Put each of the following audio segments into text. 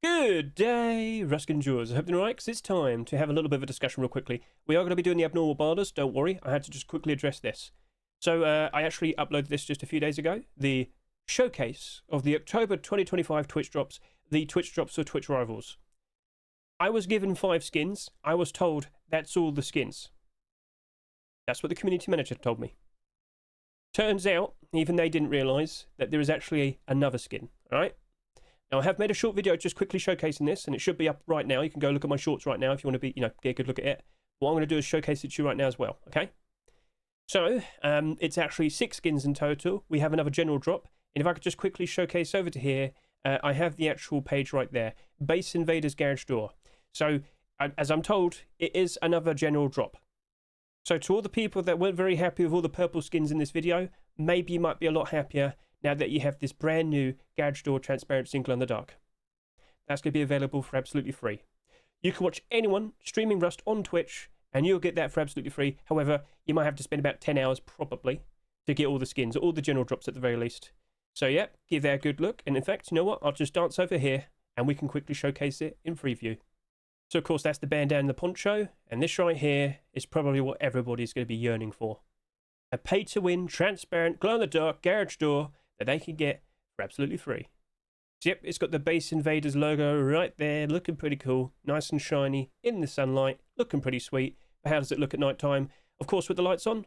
Good day, Ruskin Jaws. I hope you're alright, because it's time to have a little bit of a discussion real quickly. We are going to be doing the abnormal barders, don't worry. I had to just quickly address this. So, I actually uploaded this just a few days ago. The showcase of the October 2025 Twitch drops, the Twitch drops of Twitch Rivals. I was given 5 skins. I was told that's all the skins. That's what the community manager told me. Turns out, even they didn't realise that there is actually another skin, alright? Now, I have made a short video just quickly showcasing this, and it should be up right now. You can go look at my shorts right now if you want to get a good look at it. What I'm going to do is showcase it to you right now as well, okay? So, it's actually 6 skins in total. We have another general drop. And if I could just quickly showcase over to here, I have the actual page right there. Base Invaders Garage Door. So, as I'm told, it is another general drop. So, to all the people that weren't very happy with all the purple skins in this video, maybe you might be a lot happier now that you have this brand new Garage Door transparency and glow in the dark. That's going to be available for absolutely free. You can watch anyone streaming Rust on Twitch, and you'll get that for absolutely free. However, you might have to spend about 10 hours probably to get all the skins, all the general drops at the very least. So yeah, give that a good look. And in fact, you know what? I'll just dance over here, and we can quickly showcase it in free view. So of course, that's the bandana and the poncho, and this right here is probably what everybody's going to be yearning for. A pay-to-win, transparent, glow-in-the-dark garage door that they can get for absolutely free. So yep, it's got the Base Invaders logo right there, looking pretty cool, nice and shiny, in the sunlight, looking pretty sweet. But how does it look at night time? Of course, with the lights on.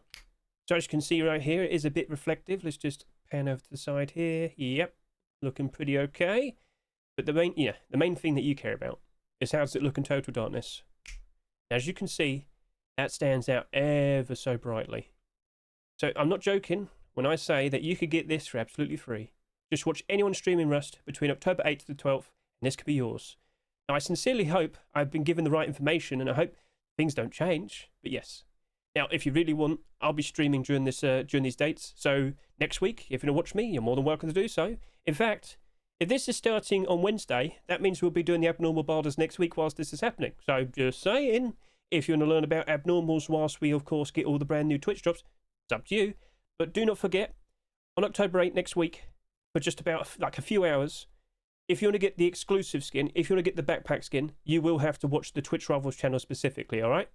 So as you can see right here, it is a bit reflective. Let's just pan over to the side here. Yep, looking pretty okay. But the main thing that you care about is how does it look in total darkness. As you can see, that stands out ever so brightly. So I'm not joking when I say that you could get this for absolutely free. Just watch anyone streaming Rust between October 8th to the 12th, and this could be yours. Now, I sincerely hope I've been given the right information, and I hope things don't change, but yes. Now, if you really want, I'll be streaming during these dates, so next week, if you want to watch me, you're more than welcome to do so. In fact, if this is starting on Wednesday, that means we'll be doing the abnormal barders next week whilst this is happening. So, just saying, if you want to learn about abnormals whilst we, of course, get all the brand new Twitch drops, it's up to you. But do not forget, on October 8th next week, for just about like a few hours, if you want to get the exclusive skin, if you want to get the backpack skin, you will have to watch the Twitch Rivals channel specifically, alright?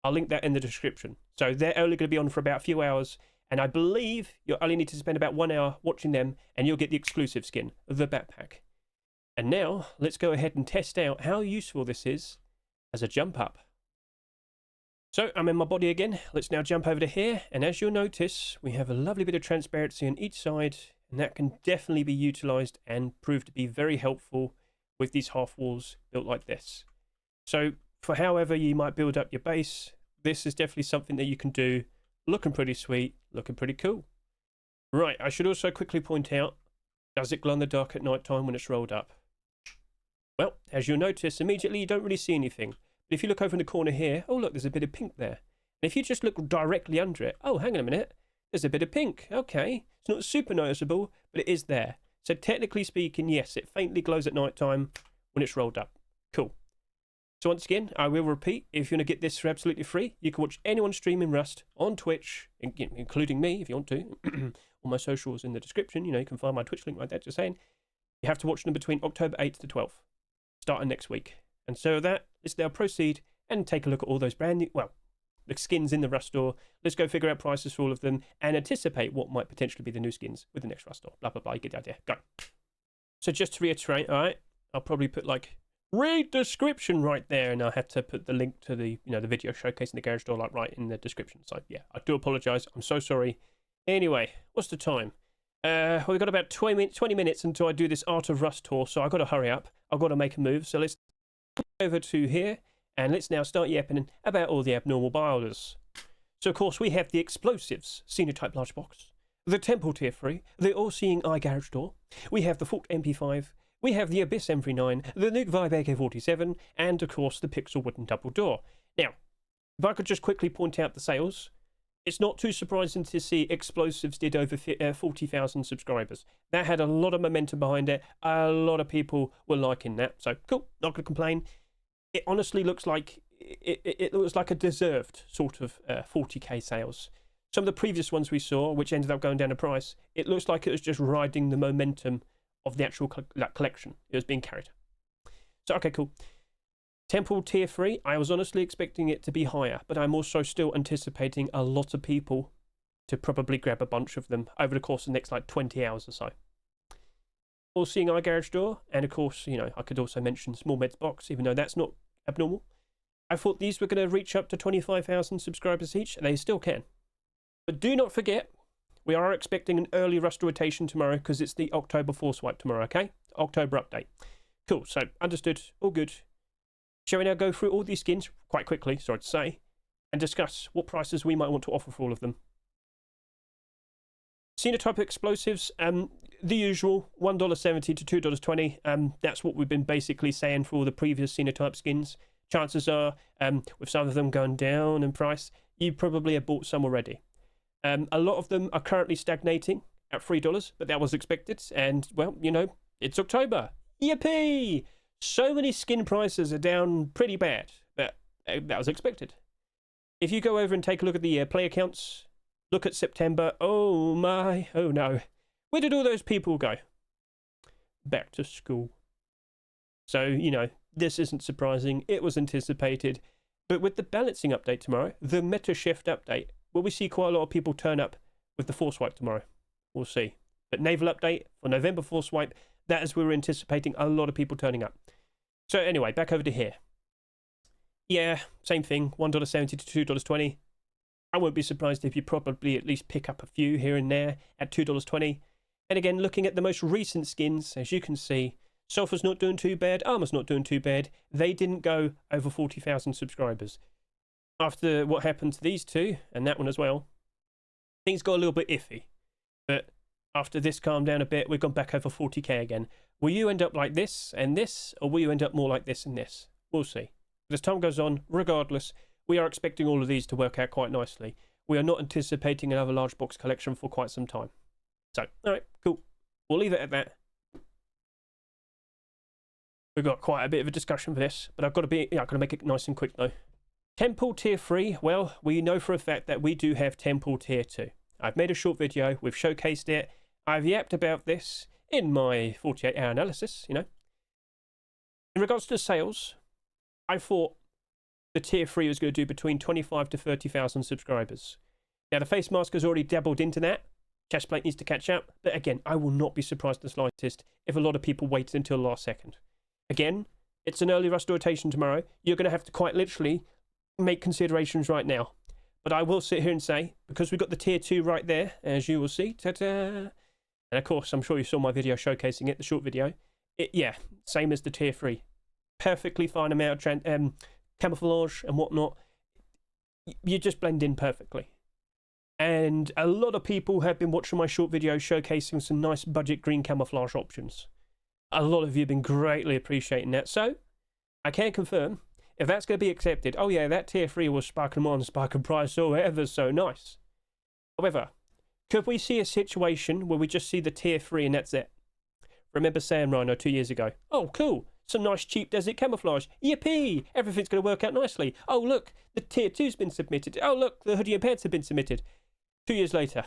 I'll link that in the description. So they're only going to be on for about a few hours, and I believe you'll only need to spend about 1 hour watching them, and you'll get the exclusive skin, the backpack. And now, let's go ahead and test out how useful this is as a jump up. So I'm in my body again. Let's now jump over to here, and as you'll notice, we have a lovely bit of transparency on each side, and that can definitely be utilised and prove to be very helpful with these half walls built like this. So for however you might build up your base, this is definitely something that you can do. Looking pretty sweet, looking pretty cool. Right, I should also quickly point out, does it glow in the dark at night time when it's rolled up? Well, as you'll notice, immediately you don't really see anything. But if you look over in the corner here, oh look, there's a bit of pink there. And if you just look directly under it, oh, hang on a minute, there's a bit of pink. Okay, it's not super noticeable, but it is there. So technically speaking, yes, it faintly glows at night time when it's rolled up. Cool. So once again, I will repeat, if you want to get this for absolutely free, you can watch anyone streaming Rust on Twitch, including me if you want to. All my socials in the description, you can find my Twitch link right there, just saying. You have to watch them between October 8th to 12th, starting next week. And so let's now proceed and take a look at all those brand new, the skins in the Rust store. Let's go figure out prices for all of them and anticipate what might potentially be the new skins with the next Rust store. Blah, blah, blah, you get the idea. Go. So just to reiterate, all right, I'll probably put read description right there, and I'll have to put the link to the, the video showcasing the garage door right in the description. So yeah, I do apologise. I'm so sorry. Anyway, what's the time? We've got about 20 minutes until I do this Art of Rust tour, so I've got to hurry up. I've got to make a move. So let's over to here, and let's now start yapping about all the abnormal barders. So of course we have the explosives, Sinotype large box, the Temple tier 3, the all-seeing eye garage door, we have the Fort MP5, we have the Abyss M39, the Nuke Vibe AK-47, and of course the Pixel wooden double door. Now, if I could just quickly point out the sales, it's not too surprising to see explosives did over 40,000 subscribers. That had a lot of momentum behind it. A lot of people were liking that. So cool, not going to complain. It honestly looks like it looks like a deserved sort of 40k sales. Some of the previous ones we saw, which ended up going down in price, it looks like it was just riding the momentum of the actual collection. It was being carried. So, okay, cool. Temple Tier 3, I was honestly expecting it to be higher, but I'm also still anticipating a lot of people to probably grab a bunch of them over the course of the next, like, 20 hours or so. All Seeing Eye Garage Door, and of course, you know, I could also mention Small Meds Box, even though that's not abnormal. I thought these were going to reach up to 25,000 subscribers each, and they still can. But do not forget, we are expecting an early Rust rotation tomorrow because it's the October Force Wipe tomorrow, okay? October update. Cool, so understood, all good. Shall we now go through all these skins, quite quickly, sorry to say, and discuss what prices we might want to offer for all of them. Sinotype explosives, the usual, $1.70 to $2.20. That's what we've been basically saying for all the previous Sinotype skins. Chances are, with some of them going down in price, you probably have bought some already. A lot of them are currently stagnating at $3, but that was expected. And, well, you know, it's October. Yippee! So many skin prices are down pretty bad, but that was expected. If you go over and take a look at the player counts, look at September, oh my, oh no. Where did all those people go? Back to school. So, you know, this isn't surprising. It was anticipated. But with the balancing update tomorrow, the meta shift update, will we see quite a lot of people turn up with the Force Wipe tomorrow? We'll see. But naval update for November Force Wipe, that is we're anticipating a lot of people turning up. So anyway, back over to here. Yeah, same thing, $1.70 to $2.20. I won't be surprised if you probably at least pick up a few here and there at $2.20. And again, looking at the most recent skins, as you can see, Sulphur's not doing too bad, Armor's not doing too bad. They didn't go over 40,000 subscribers. After what happened to these two, and that one as well, things got a little bit iffy. But after this calmed down a bit, we've gone back over 40k again. Will you end up like this and this, or will you end up more like this and this? We'll see. But as time goes on, regardless, we are expecting all of these to work out quite nicely. We are not anticipating another large box collection for quite some time. So, alright, cool. We'll leave it at that. We've got quite a bit of a discussion for this, but I've got to make it nice and quick though. Temple Tier 3, well, we know for a fact that we do have Temple Tier 2. I've made a short video, we've showcased it, I've yapped about this in my 48-hour analysis, you know. In regards to sales, I thought the Tier 3 was going to do between 25 to 30,000 subscribers. Now, the face mask has already dabbled into that. Chestplate needs to catch up, but again, I will not be surprised the slightest if a lot of people wait until the last second. Again, it's an early Rust rotation tomorrow. You're going to have to quite literally make considerations right now. But I will sit here and say, because we've got the Tier 2 right there, as you will see, ta-da! And of course, I'm sure you saw my video showcasing it, the short video. Yeah, same as the Tier 3. Perfectly fine amount of camouflage and whatnot. You just blend in perfectly. And a lot of people have been watching my short video showcasing some nice budget green camouflage options. A lot of you have been greatly appreciating that. So, I can confirm, if that's going to be accepted, oh yeah, that Tier 3 was sparking on, sparking price, so ever so nice. However, could we see a situation where we just see the Tier 3 and that's it? Remember Sam Rhino 2 years ago? Oh, cool. Some nice cheap desert camouflage. Yippee! Everything's going to work out nicely. Oh, look, the Tier 2's been submitted. Oh, look, the hoodie and pants have been submitted. 2 years later.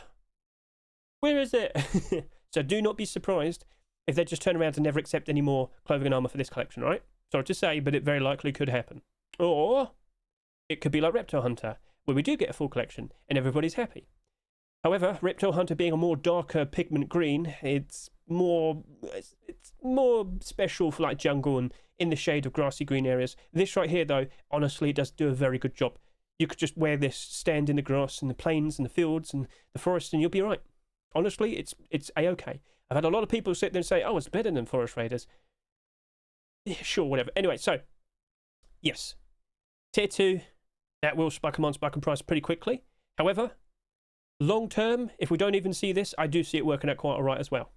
Where is it? So do not be surprised if they just turn around and never accept any more clothing and armour for this collection, right? Sorry to say, but it very likely could happen. Or it could be like Reptile Hunter, where we do get a full collection and everybody's happy. However, Reptile Hunter being a more darker pigment green, it's more special for like jungle and in the shade of grassy green areas. This right here, though, honestly, does do a very good job. You could just wear this, stand in the grass and the plains and the fields and the forest, and you'll be right. Honestly, it's a-okay. I've had a lot of people sit there and say, oh, it's better than Forest Raiders. Yeah, sure, whatever. Anyway, so, yes. Tier 2, that will spike them on, spike and price pretty quickly. However, long term, if we don't even see this, I do see it working out quite all right as well.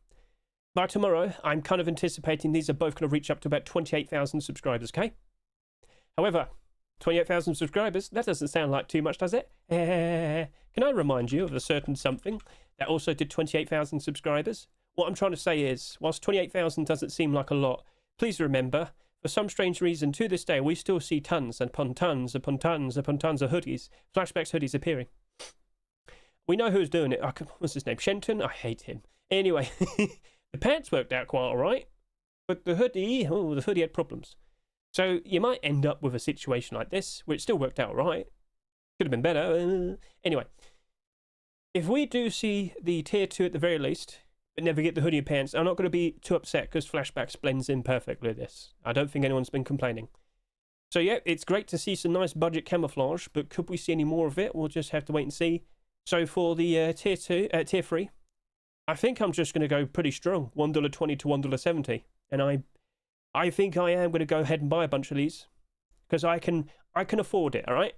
By tomorrow, I'm kind of anticipating these are both going to reach up to about 28,000 subscribers, okay? However, 28,000 subscribers, that doesn't sound like too much, does it? Can I remind you of a certain something that also did 28,000 subscribers? What I'm trying to say is, whilst 28,000 doesn't seem like a lot, please remember, for some strange reason, to this day, we still see tons upon tons upon tons upon tons of hoodies, Flashbacks hoodies appearing. We know who's doing it. What's his name? Shenton? I hate him. Anyway, the pants worked out quite all right, but the hoodie, oh, the hoodie had problems. So you might end up with a situation like this, which still worked out all right. Could have been better. Anyway, if we do see the tier 2 at the very least, but never get the hoodie pants, I'm not going to be too upset because Flashbacks blends in perfectly with this. I don't think anyone's been complaining. So yeah, it's great to see some nice budget camouflage, but could we see any more of it? We'll just have to wait and see. So for the tier 3, I think I'm just going to go pretty strong, $1.20 to $1.70, and I think I am going to go ahead and buy a bunch of these because I can afford it. All right.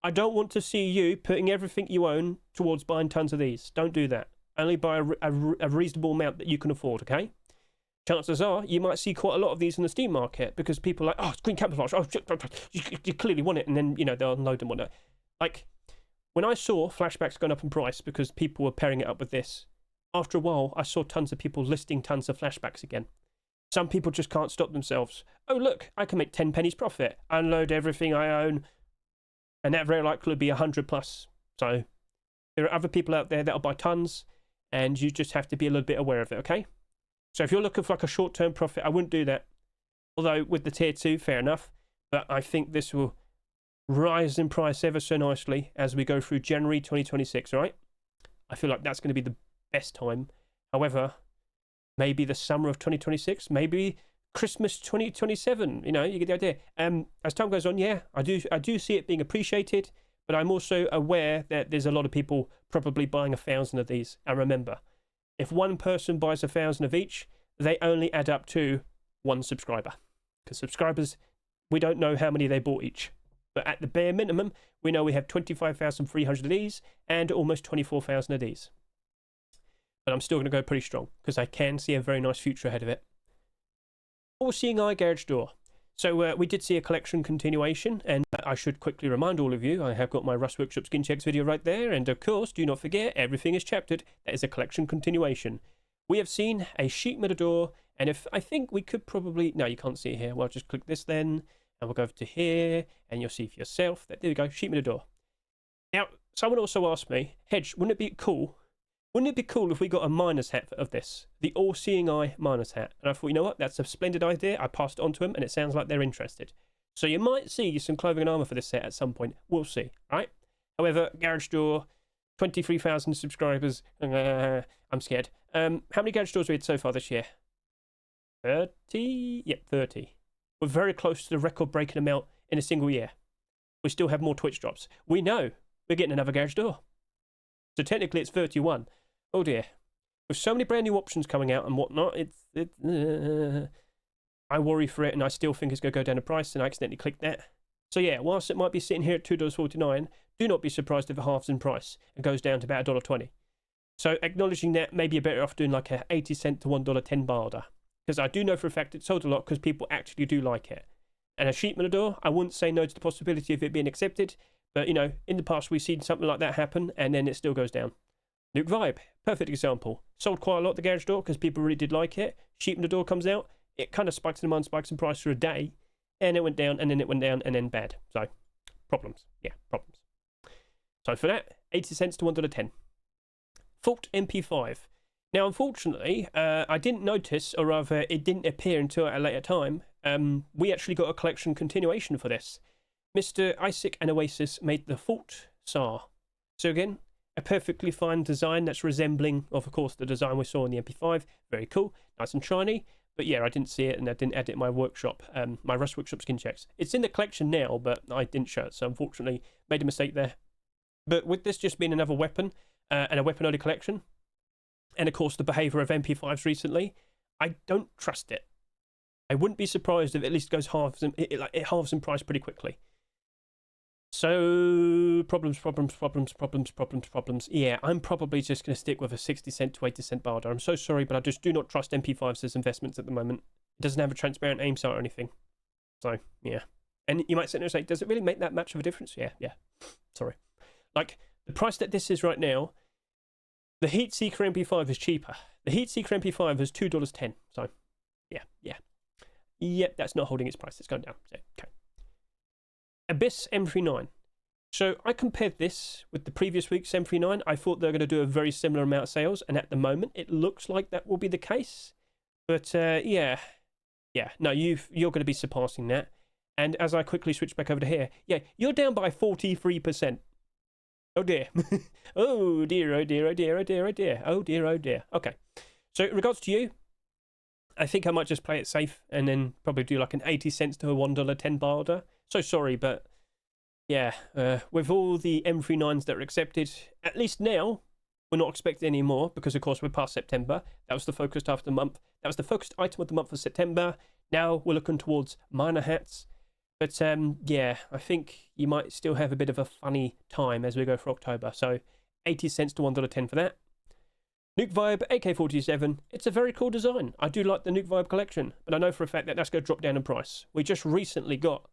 I don't want to see you putting everything you own towards buying tons of these. Don't do that. Only buy a reasonable amount that you can afford, okay? Chances are you might see quite a lot of these in the Steam market because people are like, oh, it's green camouflage. Oh, you clearly want it. And then, you know, they'll unload and whatnot. Like, when I saw Flashbacks going up in price because people were pairing it up with this, after a while, I saw tons of people listing tons of Flashbacks again. Some people just can't stop themselves. Oh, look, I can make 10 pennies profit. Unload everything I own. And that very likely will be 100 plus. So there are other people out there that'll buy tons, and you just have to be a little bit aware of it, okay? So if you're looking for like a short-term profit, I wouldn't do that. Although with the tier 2, fair enough. But I think this will rise in price ever so nicely as we go through January 2026, right? I feel like that's going to be the best time. However, maybe the summer of 2026, maybe Christmas 2027, you know, you get the idea. As time goes on, yeah, I do see it being appreciated, but I'm also aware that there's a lot of people probably buying 1,000 of these. And remember, if one person buys 1,000 of each, they only add up to one subscriber. Because subscribers, we don't know how many they bought each. But at the bare minimum, we know we have 25,300 of these and almost 24,000 of these. But I'm still going to go pretty strong because I can see a very nice future ahead of it. All-Seeing Eye Garage Door. So we did see a collection continuation, and I should quickly remind all of you, I have got my Rust Workshop skin checks video right there, and of course, do not forget, everything is chaptered. That is a collection continuation. We have seen a sheet metal door, and if I think we could probably, no, you can't see it here. Well, just click this then, and we'll go over to here, and you'll see for yourself that there we go, sheet metal door. Now, someone also asked me, Hedge, wouldn't it be cool? Wouldn't it be cool if we got a miner's hat of this? The All-Seeing Eye miner's hat. And I thought, you know what? That's a splendid idea. I passed it on to them, and it sounds like they're interested. So you might see some clothing and armor for this set at some point. We'll see, right? However, Garage Door, 23,000 subscribers. I'm scared. How many Garage Doors we had so far this year? 30? Yep, 30. We're very close to the record-breaking amount in a single year. We still have more Twitch drops. We know we're getting another Garage Door. So technically it's 31. Oh dear. With so many brand new options coming out and whatnot, I worry for it, and I still think it's going to go down in price, and I accidentally clicked that. So yeah, whilst it might be sitting here at $2.49, do not be surprised if it halves in price and goes down to about $1.20. So acknowledging that, maybe you're better off doing like a 80 cent to $1.10 barter. Because I do know for a fact it sold a lot because people actually do like it. And a sheet metal door, I wouldn't say no to the possibility of it being accepted, but you know, in the past we've seen something like that happen, and then it still goes down. Nuke Vibe, perfect example. Sold quite a lot, the garage door, because people really did like it. Sheet metal door comes out, it kind of spikes in demand, spikes in price for a day, and it went down, and then it went down, and then bad. So, problems. Yeah, problems. So for that, 80 cents to $1.10. Fault MP5. Now, unfortunately, I didn't notice, or rather, it didn't appear until at a later time. We actually got a collection continuation for this. Mr. Isaac and Oasis made the Fault SAR. So again, a perfectly fine design that's resembling, of course, the design we saw in the MP5. Very cool, nice and shiny. But yeah, I didn't see it, and I didn't add it in my workshop, my Rust Workshop skin checks. It's in the collection now, but I didn't show it, so unfortunately, made a mistake there. But with this just being another weapon, and a weapon-only collection, and of course the behaviour of MP5s recently, I don't trust it. I wouldn't be surprised if it at least goes halves, it halves in price pretty quickly. So, problems. Yeah, I'm probably just going to stick with a 60 cent to 80 cent barter. I'm so sorry, but I just do not trust MP5s as investments at the moment. It doesn't have a transparent aim sight or anything. So, yeah. And you might sit there and say, does it really make that much of a difference? Yeah. Sorry. Like, the price that this is right now, the Heatseeker MP5 is cheaper. The Heatseeker MP5 is $2.10. So, yeah. Yep, that's not holding its price. It's going down. So, okay. Abyss M39. So I compared this with the previous week's M39. I thought they were going to do a very similar amount of sales, and at the moment it looks like that will be the case. But yeah, Yeah, no, you're going to be surpassing that. And as I quickly switch back over to here, yeah, you're down by 43%. Oh dear. Oh dear, oh dear, oh dear, oh dear, oh dear. Oh dear, oh dear. Okay. So in regards to you, I think I might just play it safe and then probably do like an 80 cents to a $1.10 barter. So sorry, but yeah, with all the M39s that are accepted, at least now, we're not expecting any more because, of course, we're past September. That was the focused after the month. That was the focused item of the month for September. Now we're looking towards minor hats. But yeah, I think you might still have a bit of a funny time as we go for October. So 80 cents to $1.10 for that. Nuke Vibe AK-47. It's a very cool design. I do like the Nuke Vibe collection, but I know for a fact that that's going to drop down in price. We just recently got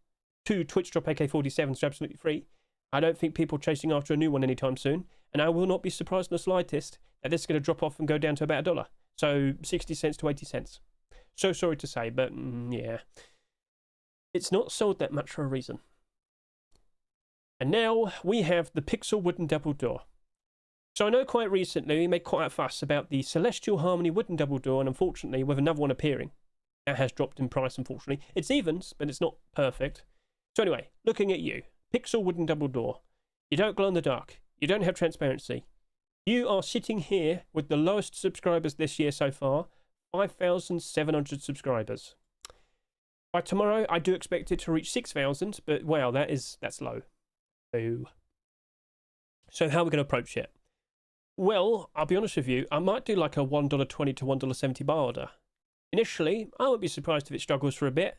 2 Twitch Drop AK-47s for absolutely free. I don't think people are chasing after a new one anytime soon, and I will not be surprised in the slightest that this is going to drop off and go down to about $1. So 60 cents to 80 cents. So sorry to say, but yeah. It's not sold that much for a reason. And now we have the Pixel Wooden Double Door. So I know quite recently we made quite a fuss about the Celestial Harmony Wooden Double Door, and unfortunately with another one appearing, that has dropped in price, unfortunately. It's evens, but it's not perfect. So anyway, looking at you, Pixel Wooden Double Door. You don't glow in the dark. You don't have transparency. You are sitting here with the lowest subscribers this year so far, 5,700 subscribers. By tomorrow, I do expect it to reach 6,000, but wow, that's low. So how are we going to approach it? Well, I'll be honest with you, I might do like a $1.20 to $1.70 barter. Initially, I won't be surprised if it struggles for a bit,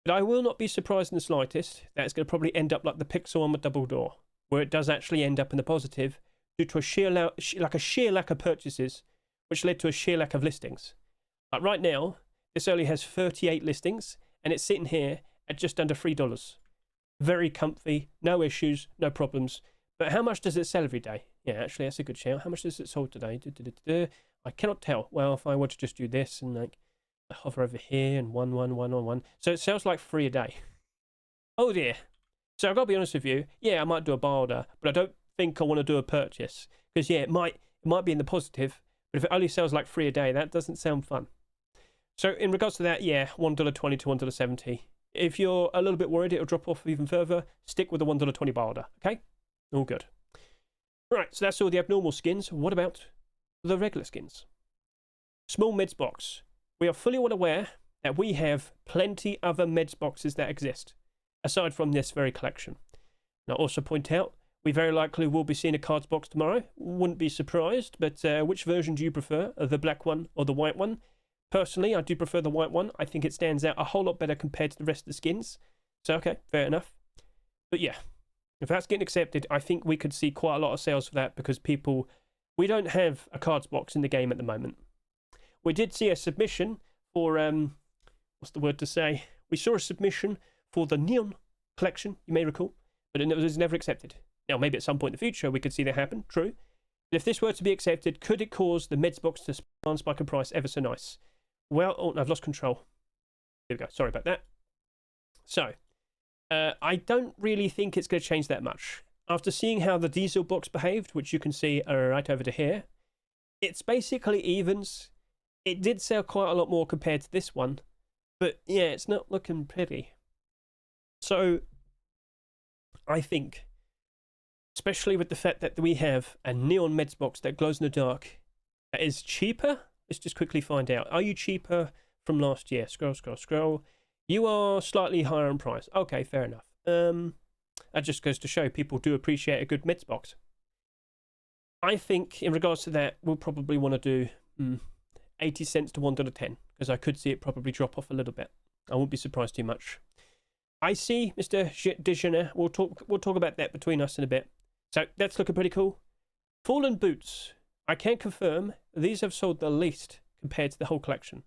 but I will not be surprised in the slightest that it's going to probably end up like the Pixel one with Double Door, where it does actually end up in the positive due to a sheer lack of purchases, which led to a sheer lack of listings. Like right now, this only has 38 listings, and it's sitting here at just under $3. Very comfy, no issues, no problems. But how much does it sell every day? Yeah, actually, that's a good shout. How much does it sell today? I cannot tell. Well, if I were to just do this and like hover over here and one. So it sells like 3 a day. Oh dear. So I've got to be honest with you. Yeah, I might do a barter, but I don't think I want to do a purchase. Because yeah, it might be in the positive, but if it only sells like 3 a day, that doesn't sound fun. So in regards to that, yeah, $1.20 to $1.70. If you're a little bit worried it'll drop off even further, stick with the $1.20 barter, okay? All good. Right, so that's all the abnormal skins. What about the regular skins? Small meds box. We are fully well aware that we have plenty other meds boxes that exist, aside from this very collection. And I'll also point out, we very likely will be seeing a cards box tomorrow. Wouldn't be surprised, but which version do you prefer? The black one or the white one? Personally, I do prefer the white one. I think it stands out a whole lot better compared to the rest of the skins. So, okay, fair enough. But yeah, if that's getting accepted, I think we could see quite a lot of sales for that because we don't have a cards box in the game at the moment. We did see a submission for, what's the word to say? We saw a submission for the Neon collection, you may recall, but it was never accepted. Now, maybe at some point in the future we could see that happen, true. But if this were to be accepted, could it cause the meds box to spike in price ever so nice? Well, oh, I've lost control. Here we go. Sorry about that. So, I don't really think it's going to change that much. After seeing how the diesel box behaved, which you can see right over to here, it's basically evens. It did sell quite a lot more compared to this one, but yeah, it's not looking pretty. So, I think, especially with the fact that we have a neon meds box that glows in the dark, that is cheaper. Let's just quickly find out. Are you cheaper from last year? Scroll. You are slightly higher in price. Okay, fair enough. That just goes to show people do appreciate a good meds box. I think in regards to that, we'll probably want to do 80 cents to $1.10 because I could see it probably drop off a little bit. I won't be surprised too much. I see, Mr. Dejener. We'll talk about that between us in a bit. So that's looking pretty cool. Fallen Boots. I can confirm these have sold the least compared to the whole collection.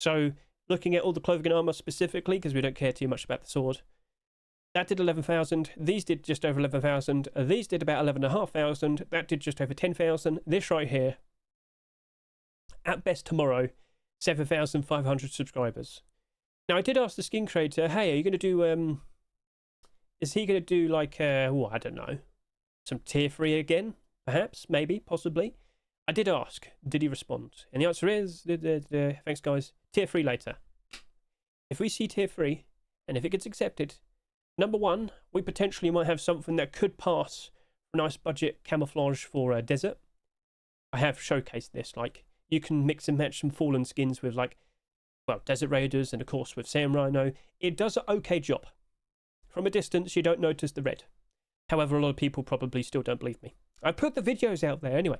So looking at all the clothing and armor specifically, because we don't care too much about the sword, that did 11,000. These did just over 11,000. These did about 11,500. That did just over 10,000. This right here, at best tomorrow, 7,500 subscribers. Now I did ask the skin creator, hey, are you going to do is he going to do like I don't know, some tier 3 again? Perhaps, maybe, possibly. I did ask, did he respond? And the answer is, thanks guys, tier 3 later. if we see tier 3, and if it gets accepted, number one, we potentially might have something that could pass for a nice budget camouflage for a desert. I have showcased this, like, you can mix and match some fallen skins with, like, well, Desert Raiders and, of course, with Sam Rhino. It does an okay job. From a distance, you don't notice the red. However, a lot of people probably still don't believe me. I put the videos out there anyway.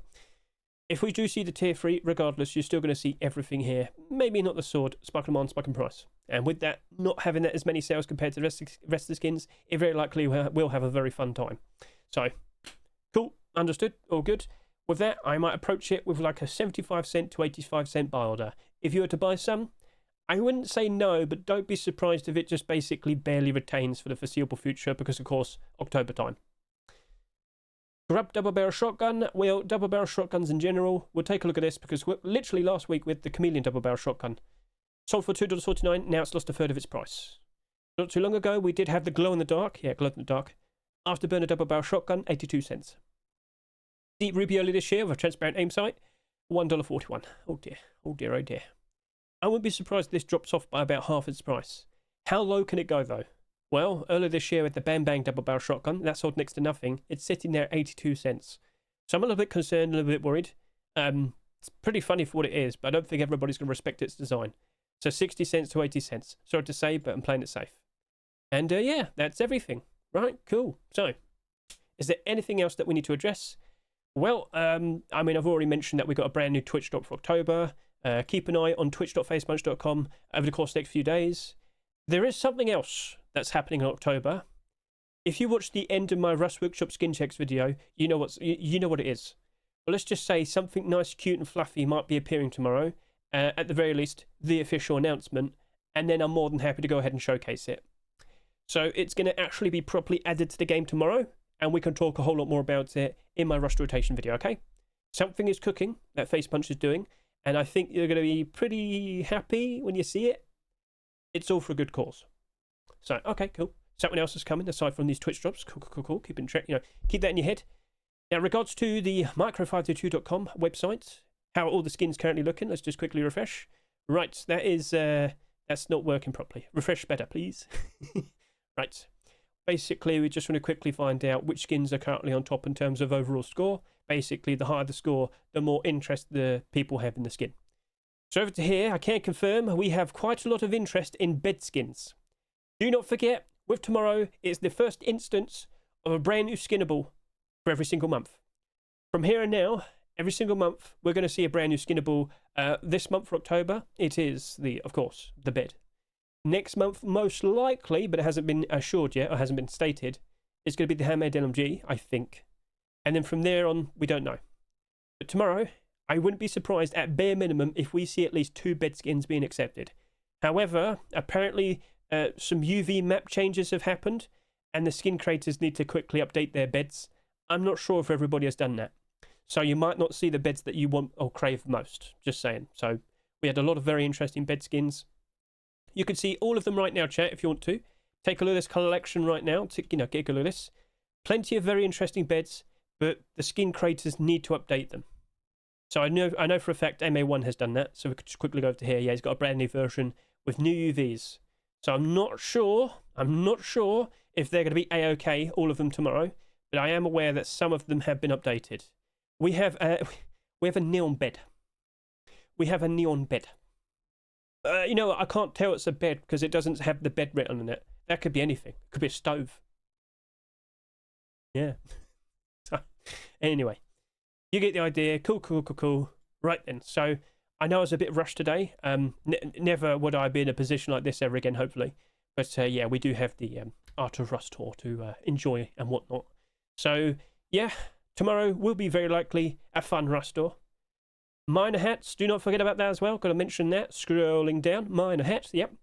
If we do see the tier 3, regardless, you're still going to see everything here. Maybe not the sword, Sparkling on, Sparkling Price. And with that, not having that as many sales compared to the rest of the skins, it very likely will have a very fun time. So, cool, understood, all good. With that, I might approach it with like a 75 cent to 85 cent buy order. If you were to buy some, I wouldn't say no, but don't be surprised if it just basically barely retains for the foreseeable future because, of course, October time. Grub double barrel shotgun. Well, double barrel shotguns in general. We'll take a look at this because literally last week with the Chameleon double barrel shotgun. Sold for $2.49. Now it's lost a third of its price. Not too long ago, we did have the glow in the dark. Yeah, glow in the dark. Afterburner double barrel shotgun, 82 cents. Deep Ruby early this year with a transparent aim sight, $1.41. Oh dear, oh dear, oh dear. I wouldn't be surprised if this drops off by about half its price. How low can it go though? Well, earlier this year with the Bang Bang double barrel shotgun, that sold next to nothing. It's sitting there at 82 cents. So I'm a little bit concerned, a little bit worried. It's pretty funny for what it is, but I don't think everybody's going to respect its design. So 60 cents to 80 cents. Sorry to say, but I'm playing it safe. And yeah, that's everything. Right, cool. So, is there anything else that we need to address? Well, I mean, I've already mentioned that we've got a brand new Twitch drop for October. Keep an eye on twitch.facepunch.com over the course of the next few days. There is something else that's happening in October. If you watch the end of my Rust Workshop skin checks video, you know what it is. But let's just say something nice, cute and fluffy might be appearing tomorrow. At the very least, the official announcement. And then I'm more than happy to go ahead and showcase it. So it's going to actually be properly added to the game tomorrow. And we can talk a whole lot more about it in my Rust rotation video, okay? Something is cooking that Face Punch is doing. And I think you're going to be pretty happy when you see it. It's all for a good cause. So, okay, cool. Something else is coming aside from these Twitch drops. Cool. Keep in track, keep that in your head. Now, in regards to the micro522.com website, how are all the skins currently looking? Let's just quickly refresh. Right, that's not working properly. Refresh better, please. Right. Basically, we just want to quickly find out which skins are currently on top in terms of overall score. Basically, the higher the score, the more interest the people have in the skin. So over to here, I can confirm we have quite a lot of interest in bed skins. Do not forget, with tomorrow, it's the first instance of a brand new skinnable for every single month. From here and now, every single month, we're going to see a brand new skinnable. This month for October, it is, of course, the bed. Next month, most likely, but it hasn't been assured yet, or hasn't been stated, it's going to be the handmade LMG, I think. And then from there on, we don't know. But tomorrow, I wouldn't be surprised at bare minimum if we see at least 2 bed skins being accepted. However, apparently some UV map changes have happened and the skin creators need to quickly update their beds. I'm not sure if everybody has done that. So you might not see the beds that you want or crave most, just saying. So we had a lot of very interesting bed skins. You can see all of them right now, chat, if you want to. Take a look at this collection right now. Get a look at this. Plenty of very interesting beds, but the skin creators need to update them. So I know for a fact MA1 has done that. So we could just quickly go over to here. Yeah, he's got a brand new version with new UVs. So I'm not sure if they're going to be A-OK, all of them tomorrow. But I am aware that some of them have been updated. We have a neon bed. We have a neon bed. I can't tell it's a bed because it doesn't have the bed written on it. That could be anything. It could be a stove. Yeah. Anyway, you get the idea. Cool. Right then. So I know I was a bit rushed today. Never would I be in a position like this ever again, hopefully. But yeah, we do have the Art of Rust tour to enjoy and whatnot. So yeah, tomorrow will be very likely a fun Rust tour. Miner hats, do not forget about that as well. Got to mention that. Scrolling down, miner hats. Yep,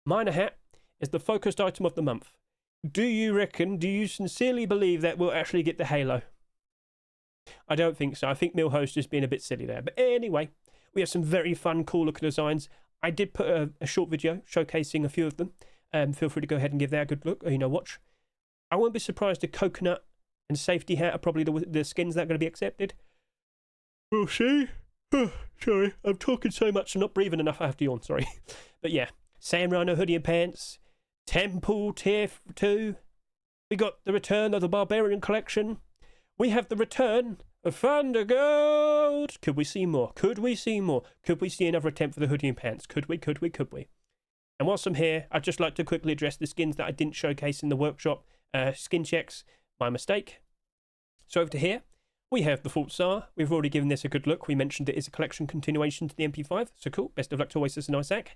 miner hat is the focused item of the month. Do you sincerely believe that we'll actually get the halo? I don't think so. I think Millhost is being a bit silly there. But anyway, we have some very fun, cool looking designs. I did put a short video showcasing a few of them. Feel free to go ahead and give that a good look, or watch. I won't be surprised if coconut and safety hat are probably the skins that are going to be accepted. We'll see. Sorry, I'm talking so much, I'm not breathing enough, I have to yawn, sorry. But yeah, Sam Rhino hoodie and pants, Temple Tier 2. We got the return of the Barbarian collection. We have the return of Thunder Gold. Could we see more? Could we see more? Could we see another attempt for the hoodie and pants? Could we? Could we? Could we? And whilst I'm here, I'd just like to quickly address the skins that I didn't showcase in the workshop. Skin checks, my mistake. So over to here, we have the Fault Star. We've already given this a good look. We mentioned it is a collection continuation to the MP5, so cool. Best of luck to Oasis and Isaac.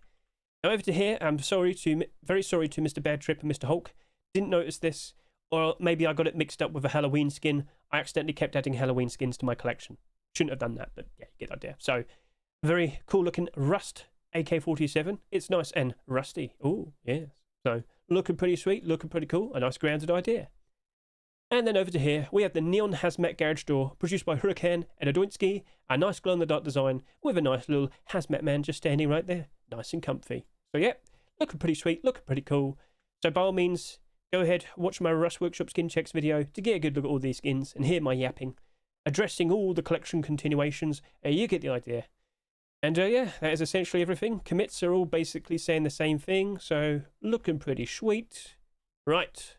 Now over to here, I'm very sorry to Mr. Bad Trip and Mr. Hulk. Didn't notice this, or maybe I got it mixed up with a Halloween skin. I accidentally kept adding Halloween skins to my collection. Shouldn't have done that, but yeah, you get the idea. So, very cool looking Rust AK-47. It's nice and rusty. Oh, yes. So, looking pretty sweet, looking pretty cool. A nice grounded idea. And then over to here, we have the Neon Hazmat Garage Door, produced by Hurricane and Adoinski. A nice glow-in-the-dark design with a nice little Hazmat man just standing right there. Nice and comfy. So, yeah, looking pretty sweet, looking pretty cool. So, by all means, go ahead, watch my Rust Workshop skin checks video to get a good look at all these skins and hear my yapping, addressing all the collection continuations. You get the idea. And yeah, that is essentially everything. Commits are all basically saying the same thing, so looking pretty sweet. Right.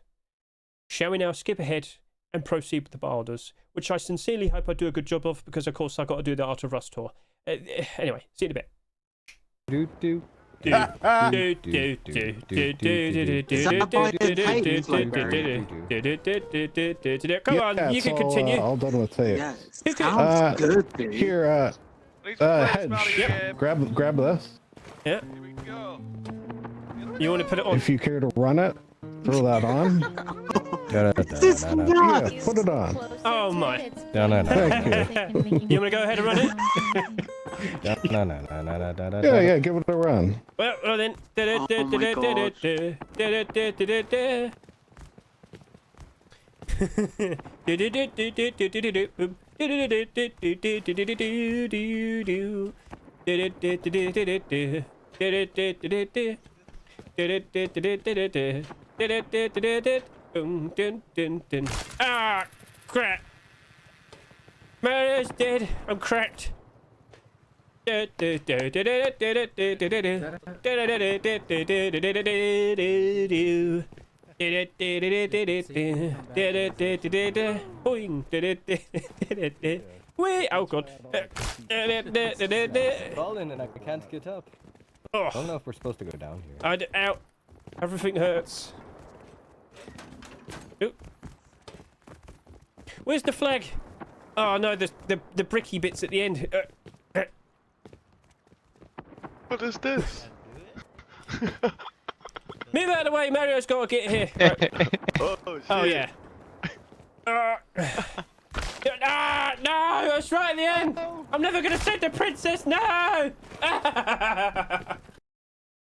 Shall we now skip ahead and proceed with the balders, which I sincerely hope I do a good job of, because of course I've got to do the Art of Rust tour. Anyway, see you in a bit. Come on, you can continue. All done with tape. Yeah, sounds good, dude. Here, Hedge, Yep. grab this. Yeah. Here we go. You want to put it on? If you care to run it, throw that on. This is Yeah, nuts. put it on. Oh my. Thank You want to go ahead and run it? Yeah, give it a run. Well then. Ah, crap. Mario's dead. I'm cracked. Wait, oh god. Falling and I can't get up. I don't know if we're supposed to go down here. Ow. Everything hurts. Oop. Where's the flag? Oh no, the bricky bits at the end. What is this? Move out of the way, Mario's got to get here. Right. Oh, shit. Oh yeah. No, it's right at the end. I'm never gonna save the princess. No.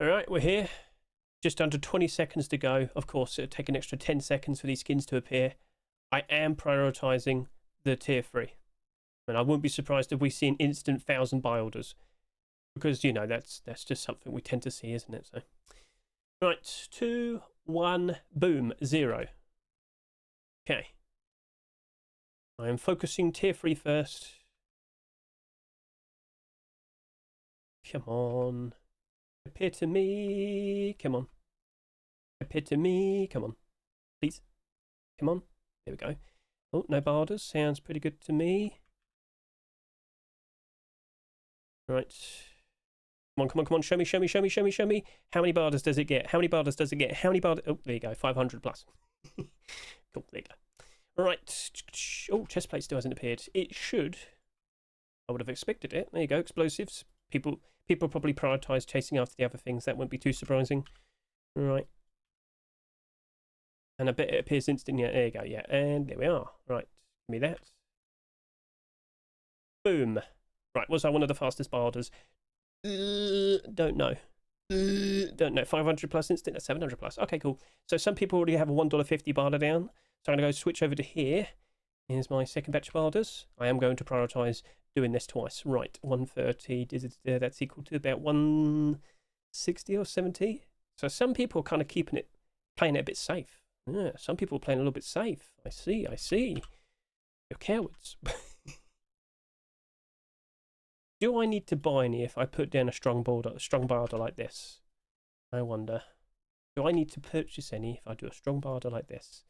All right, we're here. Just under 20 seconds to go. Of course, it'll take an extra 10 seconds for these skins to appear. I am prioritizing the tier 3. And I wouldn't be surprised if we see an instant 1,000 buy orders. Because, you know, that's just something we tend to see, isn't it? So, right, 2, 1, boom, 0. Okay. I am focusing tier 3 first. Come on. Appear to me. Come on. Appear to me. Come on. Please. Come on. There we go. Oh, no barders. Sounds pretty good to me. Right. Come on, come on, come on. Show me, show me, show me, show me, show me. How many barders does it get? How many barders does it get? How many barders? Oh, there you go. 500 plus. Cool. There you go. Right. Oh, chest plate still hasn't appeared. It should. I would have expected it. There you go. Explosives. People probably prioritise chasing after the other things. That wouldn't be too surprising. Right. And I bet it appears instantly. Yeah, there you go. Yeah, and there we are. Right. Give me that. Boom. Right. Was I one of the fastest barders? Don't know. Don't know. 500 plus instant. That's 700 plus. Okay, cool. So some people already have a $1.50 barter down. So I'm going to go switch over to here. Here's my second batch of barders. I am going to prioritise doing this twice. Right, 130. That's equal to about 160 or 70. So some people are kind of playing it a bit safe. Yeah, some people are playing a little bit safe. I see, I see. You're cowards. Do I need to buy any if I put down a strong barder like this? I wonder, do I need to purchase any if I do a strong barter like this?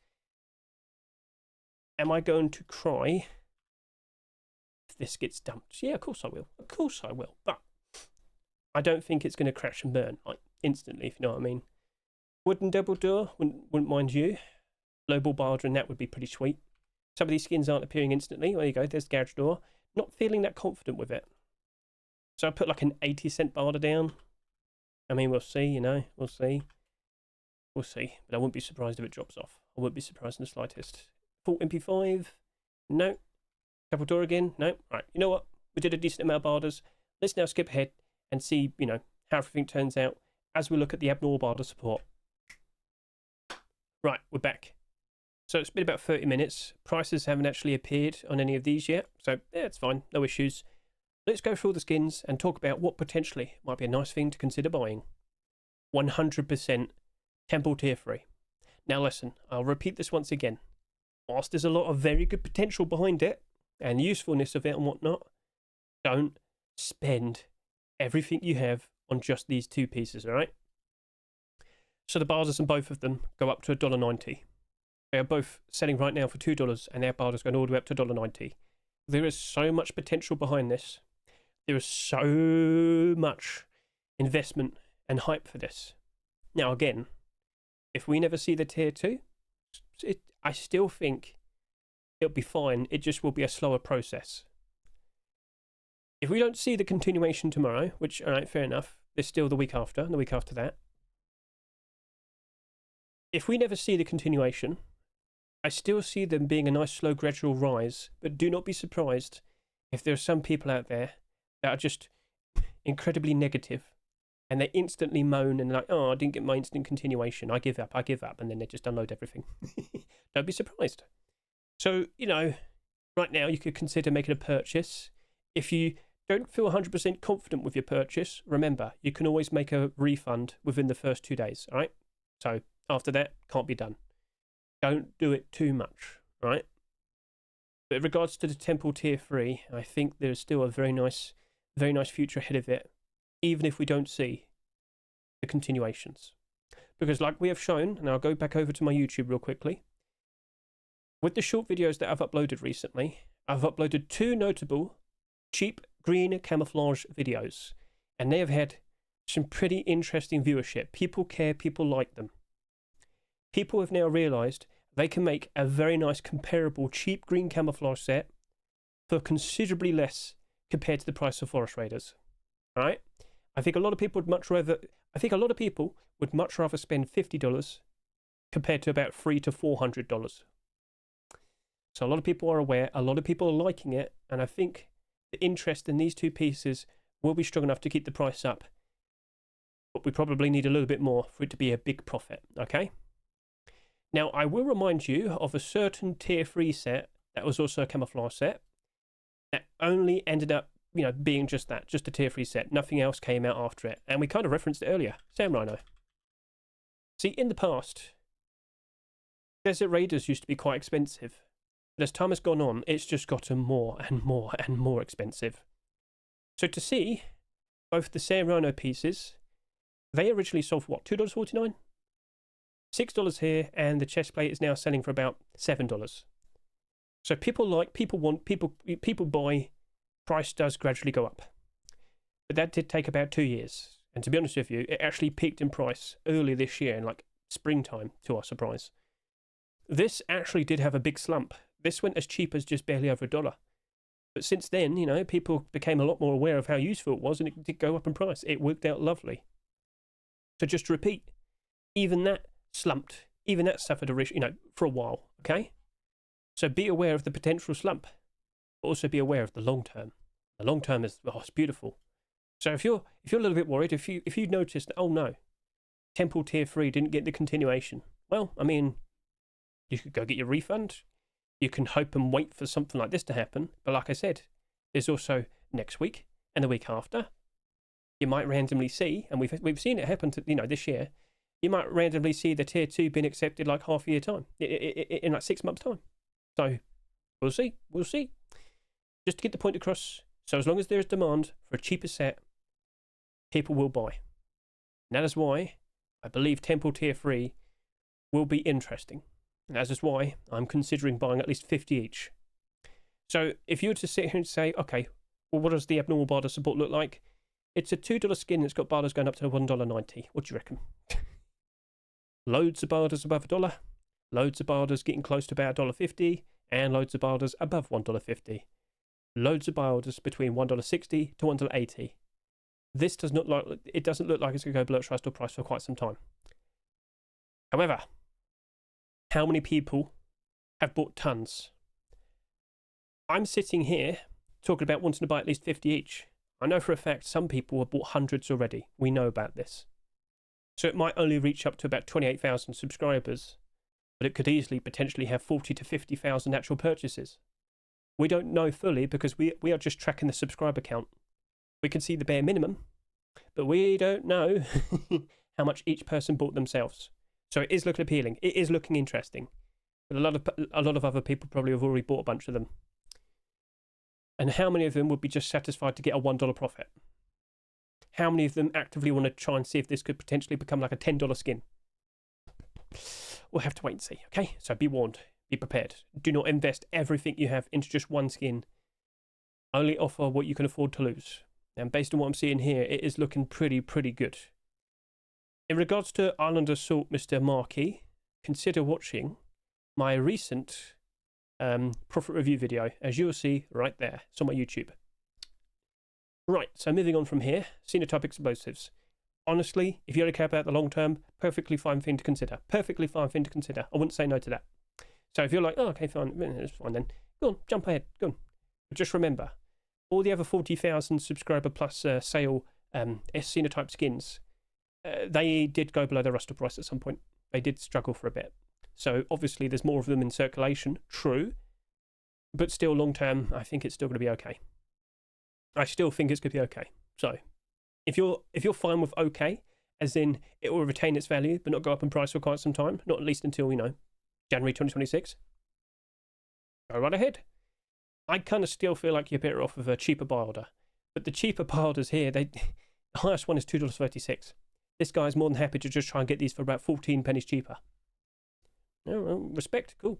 Am I going to cry if this gets dumped? Yeah, of course I will. Of course I will. But I don't think it's going to crash and burn like instantly, if you know what I mean. Wooden double door, wouldn't mind you. Global barter and that would be pretty sweet. Some of these skins aren't appearing instantly. There you go, there's the garage door. Not feeling that confident with it. So I put like an 80-cent barter down. I mean, we'll see, you know, we'll see. We'll see. But I wouldn't be surprised if it drops off. I wouldn't be surprised in the slightest. Full MP5? No. Double door again? No. Right, you know what? We did a decent amount of barters. Let's now skip ahead and see, you know, how everything turns out as we look at the abnormal barter support. Right, we're back. So it's been about 30 minutes. Prices haven't actually appeared on any of these yet. So, yeah, it's fine. No issues. Let's go through all the skins and talk about what potentially might be a nice thing to consider buying. 100% Temple Tier 3. Now listen, I'll repeat this once again. Whilst there's a lot of very good potential behind it, and usefulness of it and whatnot, don't spend everything you have on just these two pieces, alright? So the barters on both of them go up to $1.90. They are both selling right now for $2, and their barters going all the way up to $1.90. There is so much potential behind this. There is so much investment and hype for this. Now again, if we never see the tier 2, I still think it'll be fine. It just will be a slower process. If we don't see the continuation tomorrow, which, alright, fair enough, there's still the week after, and the week after that. If we never see the continuation, I still see them being a nice slow gradual rise, but do not be surprised if there are some people out there that are just incredibly negative and they instantly moan and they're like, oh, I didn't get my instant continuation, I give up, and then they just unload everything. Don't be surprised. So, you know, right now you could consider making a purchase. If you don't feel 100% confident with your purchase, remember, you can always make a refund within the first 2 days, all right? So after that, can't be done. Don't do it too much, right? But in regards to the Temple Tier 3, I think there's still a very nice future ahead of it, even if we don't see the continuations. Because like we have shown, and I'll go back over to my YouTube real quickly, with the short videos that I've uploaded recently, I've uploaded 2 notable cheap green camouflage videos, and they have had some pretty interesting viewership. People care, people like them. People have now realised they can make a very nice comparable cheap green camouflage set for considerably less compared to the price of Forest Raiders. Alright? I think a lot of people would much rather spend $50 compared to about $300 to $400. So a lot of people are aware, a lot of people are liking it, and I think the interest in these two pieces will be strong enough to keep the price up. But we probably need a little bit more for it to be a big profit, okay? Now, I will remind you of a certain tier 3 set that was also a camouflage set that only ended up, you know, being just that, just a tier 3 set. Nothing else came out after it. And we kind of referenced it earlier, Sam Rhino. See, in the past, Desert Raiders used to be quite expensive. But as time has gone on, it's just gotten more and more and more expensive. So to see both the Sam Rhino pieces, they originally sold for what, $2.49? $6 here, and the chest plate is now selling for about $7. So people like, people want, people buy, price does gradually go up. But that did take about 2 years. And to be honest with you, it actually peaked in price early this year, in like springtime, to our surprise. This actually did have a big slump. This went as cheap as just barely over $1. But since then, you know, people became a lot more aware of how useful it was, and it did go up in price. It worked out lovely. So just to repeat, even that slumped, even that suffered for a while, okay? So be aware of the potential slump, but also be aware of the long term. The long term is, oh, it's beautiful. So if you're a little bit worried, if you noticed, oh no, Temple Tier 3 didn't get the continuation, well, I mean, you could go get your refund. You can hope and wait for something like this to happen. But like I said, there's also next week and the week after. You might randomly see, and we've seen it happen to, you know, this year. You might randomly see the tier 2 being accepted like half a year time, in like 6 months time. So we'll see. Just to get the point across. So as long as there is demand for a cheaper set, people will buy. And that is why I believe Temple Tier 3 will be interesting. And that is why I'm considering buying at least 50 each. So if you were to sit here and say, okay, well, what does the abnormal barter support look like? It's a $2 skin that's got barters going up to $1.90. What do you reckon? Loads of barters above $1. Loads of barters getting close to about $1.50. And loads of barters above $1.50. Loads of barters between $1.60 to $1.80. This does not look, it doesn't look like it's going to go below trust or price for quite some time. However, how many people have bought tons? I'm sitting here talking about wanting to buy at least 50 each. I know for a fact some people have bought hundreds already. We know about this. So it might only reach up to about 28,000 subscribers, but it could easily potentially have 40 to 50,000 actual purchases. We don't know fully because we are just tracking the subscriber count. We can see the bare minimum, but we don't know how much each person bought themselves. So it is looking appealing. It is looking interesting. But a lot of other people probably have already bought a bunch of them. And how many of them would be just satisfied to get a $1 profit? How many of them actively want to try and see if this could potentially become like a $10 skin? We'll have to wait and see, okay? So be warned, be prepared. Do not invest everything you have into just one skin. Only offer what you can afford to lose. And based on what I'm seeing here, it is looking pretty good. In regards to Island Assault, Mr. Marquis, consider watching my recent profit review video, as you'll see right there. It's on my YouTube. Right, so moving on from here, Sinotype explosives. Honestly, if you only care about the long term, perfectly fine thing to consider. Perfectly fine thing to consider. I wouldn't say no to that. So if you're like, oh, okay, fine, it's fine then. Go on, jump ahead, go on. But just remember, all the other 40,000 subscriber plus sale Sinotype skins, they did go below the Ruster price at some point. They did struggle for a bit. So obviously there's more of them in circulation, true. But still long term, I think it's still going to be okay. I still think it's going to be okay. So if you're fine with okay, as in it will retain its value but not go up in price for quite some time, not at least until, January 2026, go right ahead. I kind of still feel like you're better off with a cheaper buy order. But the cheaper buy orders here, the highest one is $2.36. This guy's more than happy to just try and get these for about 14 pennies cheaper. Oh, well, respect, cool.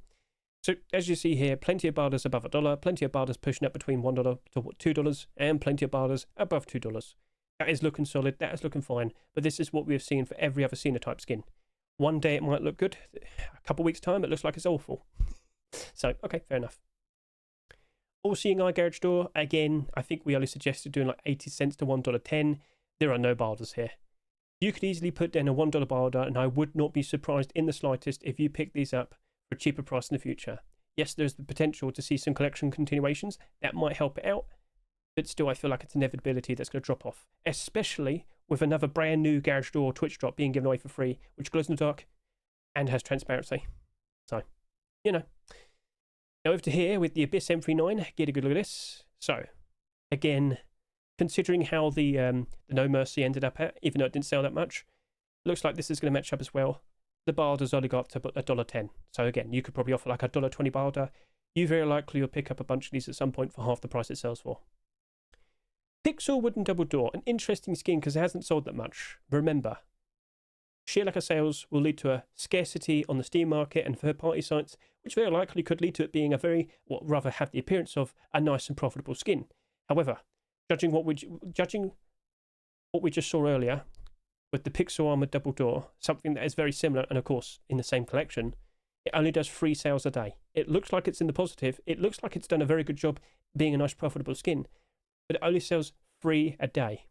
So as you see here, plenty of barters above $1, plenty of barters pushing up between $1 to $2, and plenty of barters above $2. That is looking solid, that is looking fine, but this is what we have seen for every other Sinotype skin. One day it might look good, a couple of weeks' time it looks like it's awful. So, okay, fair enough. All Seeing Eye Garage Door, again, I think we only suggested doing like 80 cents to $1.10. There are no barters here. You could easily put down a $1 barter, and I would not be surprised in the slightest if you pick these up for a cheaper price in the future. Yes, there's the potential to see some collection continuations. That might help it out. But still, I feel like it's an inevitability that's going to drop off. Especially with another brand new Garage Door Twitch drop being given away for free, which glows in the dark and has transparency. So, Now over to here with the Abyss M39. Get a good look at this. So, again, considering how the No Mercy ended up at, even though it didn't sell that much, looks like this is going to match up as well. The barters only got up to $1.10. So again, you could probably offer like a $1.20 barter. You very likely will pick up a bunch of these at some point for half the price it sells for. Pixel Wooden Double Door, an interesting skin because it hasn't sold that much. Remember, sheer lack of sales will lead to a scarcity on the Steam market and third-party sites, which very likely could lead to it being rather have the appearance of a nice and profitable skin. However, judging what we just saw earlier with the Pixel Armored Double Door, something that is very similar and of course in the same collection, it only does 3 sales a day. It looks like it's in the positive. It looks like it's done a very good job being a nice profitable skin, but it only sells 3 a day.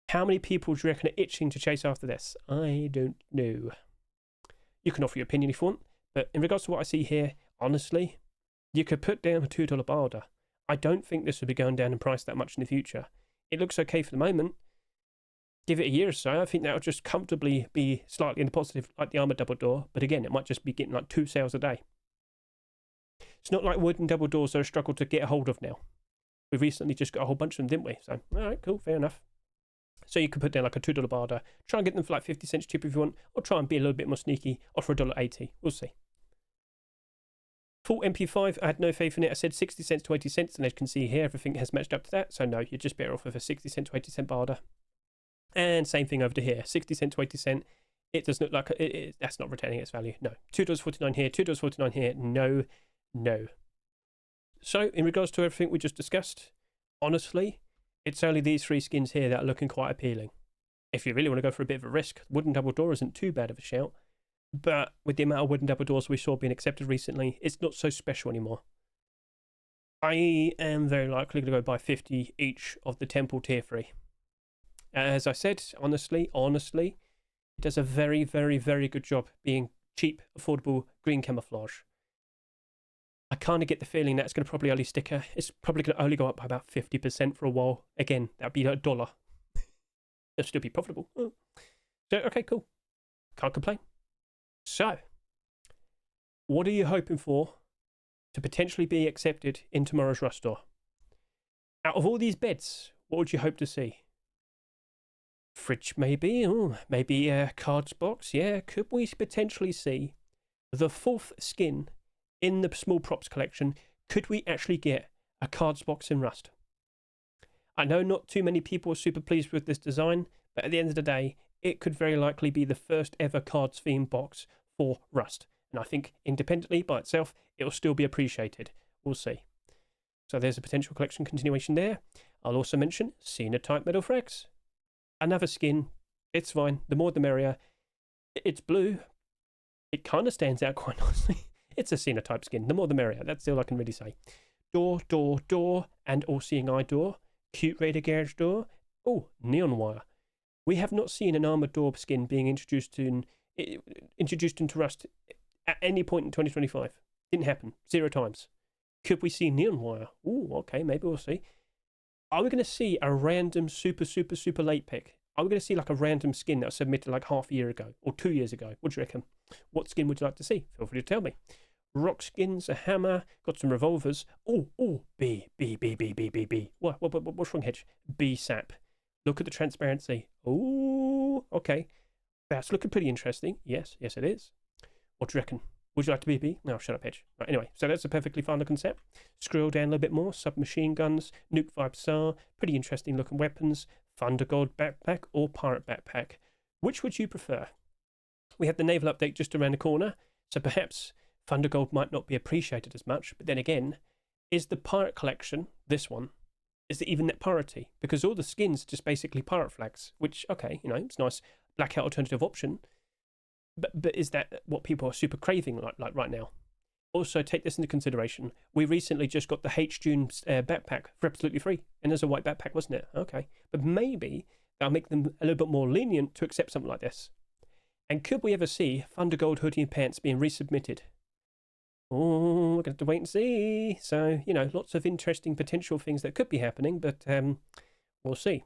How many people do you reckon are itching to chase after this? I don't know. You can offer your opinion if you want, but in regards to what I see here, honestly, you could put down a $2 barter. I don't think this would be going down in price that much in the future. It looks okay for the moment. Give it a year or so, I think that will just comfortably be slightly in the positive, like the Armored Double Door, but again, it might just be getting like 2 sales a day. It's not like wooden double doors that are a struggle to get a hold of now. We recently just got a whole bunch of them, didn't we? So, alright, cool, fair enough. So you could put down like a $2 barter, try and get them for like 50 cents cheaper if you want, or try and be a little bit more sneaky, offer $1.80. We'll see. Full MP5, I had no faith in it. I said 60 cents to 80 cents, and as you can see here, everything has matched up to that. So no, you're just better off with a 60 cent to 80 cent barter. And same thing over to here, 60 cent to 80 cent. it does look like that's not retaining its value. No, $2.49 here, $2.49 here. No, no. So in regards to everything we just discussed, honestly, it's only these 3 skins here that are looking quite appealing. If you really want to go for a bit of a risk, wooden double door isn't too bad of a shout. But with the amount of wooden double doors we saw being accepted recently, it's not so special anymore. I am very likely to go buy 50 each of the Temple Tier 3. As I said, honestly, it does a very, very, very good job being cheap, affordable green camouflage. I kind of get the feeling that's going to probably only it's probably going to only go up by about 50% for a while. Again, that would be $1. It'll still be profitable. So, okay, cool. Can't complain. So, what are you hoping for to potentially be accepted in tomorrow's Rust store? Out of all these beds, what would you hope to see? Fridge, maybe. Oh, maybe a cards box. Yeah, could we potentially see the 4th skin in the small props collection? Could we actually get a cards box in Rust? I know not too many people are super pleased with this design, but at the end of the day, it could very likely be the first ever cards theme box for Rust. And I think independently by itself, it will still be appreciated. We'll see. So there's a potential collection continuation there. I'll also mention Sinotype Metal Frags. Another skin. It's fine. The more the merrier. It's blue. It kind of stands out quite nicely. It's a Sinotype skin. The more the merrier. That's all I can really say. Door, and all-seeing eye door. Cute Raider Garage door. Oh, neon wire. We have not seen an armored door skin being introduced into Rust at any point in 2025. Didn't happen. 0 times. Could we see neon wire? Ooh, okay, maybe we'll see. Are we going to see a random super late pick? Are we going to see like a random skin that was submitted like half a year ago or 2 years ago? What do you reckon? What skin would you like to see? Feel free to tell me. Rock skins, a hammer, got some revolvers. Oh, B. What's wrong, Hedge? B sap. Look at the transparency. Oh, okay. That's looking pretty interesting. Yes, it is. What do you reckon? Would you like to be B? No, shut up, Hedge. Right, anyway, so that's a perfectly fine looking set. Scroll down a little bit more. Submachine guns, Nuke 5-star, pretty interesting looking weapons, Thunder Gold backpack or Pirate backpack. Which would you prefer? We have the naval update just around the corner, so perhaps Thunder Gold might not be appreciated as much, but then again, is the Pirate collection, this one, is it even net priority? Because all the skins are just basically pirate flags, which, okay, it's nice blackout alternative option, but is that what people are super craving like right now? Also, take this into consideration. We recently just got the Hedge backpack for absolutely free, and there's a white backpack, wasn't it? Okay, but maybe that'll make them a little bit more lenient to accept something like this. And could we ever see Thunder Gold hoodie and pants being resubmitted? Oh, we're going to have to wait and see. So, lots of interesting potential things that could be happening, but we'll see.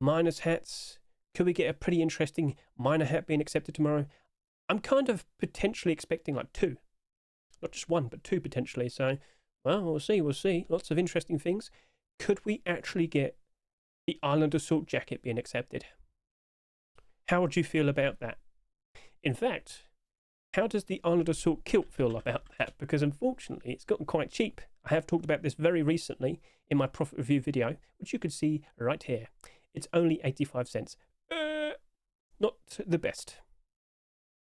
Miners hats. Could we get a pretty interesting miner hat being accepted tomorrow? I'm kind of potentially expecting like 2. Not just 1, but 2 potentially. So, well, we'll see. Lots of interesting things. Could we actually get the Island Assault jacket being accepted? How would you feel about that? In fact, how does the Island Assault kilt feel about that? Because unfortunately, it's gotten quite cheap. I have talked about this very recently in my profit review video, which you can see right here. It's only 85 cents. Not the best.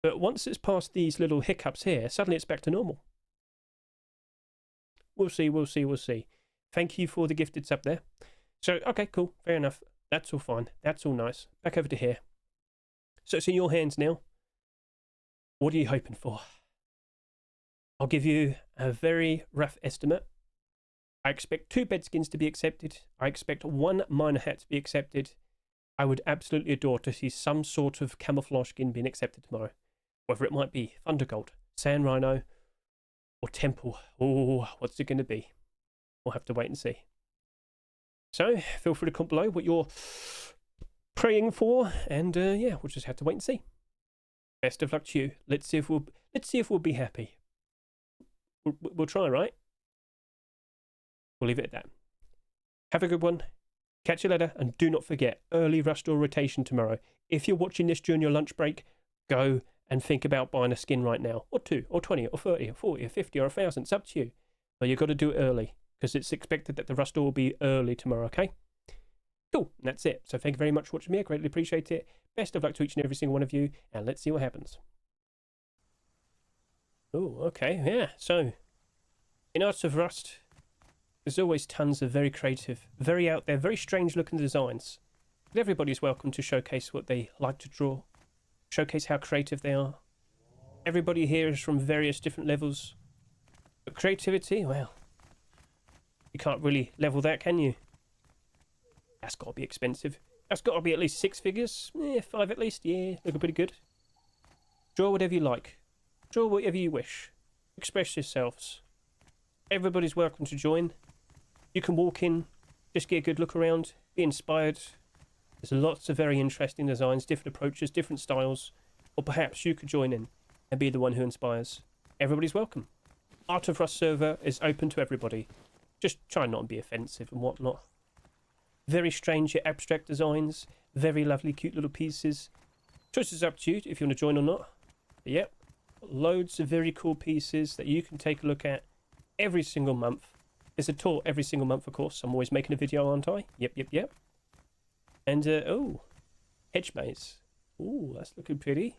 But once it's past these little hiccups here, suddenly it's back to normal. We'll see. Thank you for the gifted sub there. So, okay, cool. Fair enough. That's all fine. That's all nice. Back over to here. So it's in your hands now. What are you hoping for? I'll give you a very rough estimate. I expect 2 bed skins to be accepted. I expect 1 miner hat to be accepted. I would absolutely adore to see some sort of camouflage skin being accepted tomorrow. Whether it might be Thunder Gold, Sand Rhino, or Temple. Oh, what's it going to be? We'll have to wait and see. So, feel free to comment below what you're praying for, and yeah, we'll just have to wait and see. Best of luck to you. Let's see if we'll be happy. We'll try, right? We'll leave it at that. Have a good one. Catch you later, and do not forget, early Rust or rotation tomorrow. If you're watching this during your lunch break, go and think about buying a skin right now. Or 2, or 20, or 30, or 40, or 50, or 1,000. It's up to you. But you've got to do it early, because it's expected that the Rust will be early tomorrow, okay? Cool, and that's it. So thank you very much for watching me. I greatly appreciate it. Best of luck to each and every single one of you, and let's see what happens. Oh, okay, yeah. So, in Arts of Rust, there's always tons of very creative, very out there, very strange looking designs. But everybody's welcome to showcase what they like to draw, showcase how creative they are. Everybody here is from various different levels. But creativity, well, you can't really level that, can you? That's got to be expensive. That's got to be at least 6 figures. 5 at least. Yeah, looking pretty good. Draw whatever you like. Draw whatever you wish. Express yourselves. Everybody's welcome to join. You can walk in, just get a good look around, be inspired. There's lots of very interesting designs, different approaches, different styles. Or perhaps you could join in and be the one who inspires. Everybody's welcome. Art of Rust server is open to everybody. Just try not to be offensive and whatnot. Very strange yet abstract designs. Very lovely, cute little pieces. Choice is up to you if you want to join or not. But yep, loads of very cool pieces that you can take a look at every single month. There's a tour every single month, of course. I'm always making a video, aren't I? Yep. And, oh, Hedge maze. Ooh, that's looking pretty.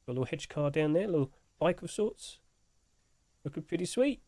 Got a little Hedge car down there, a little bike of sorts. Looking pretty sweet.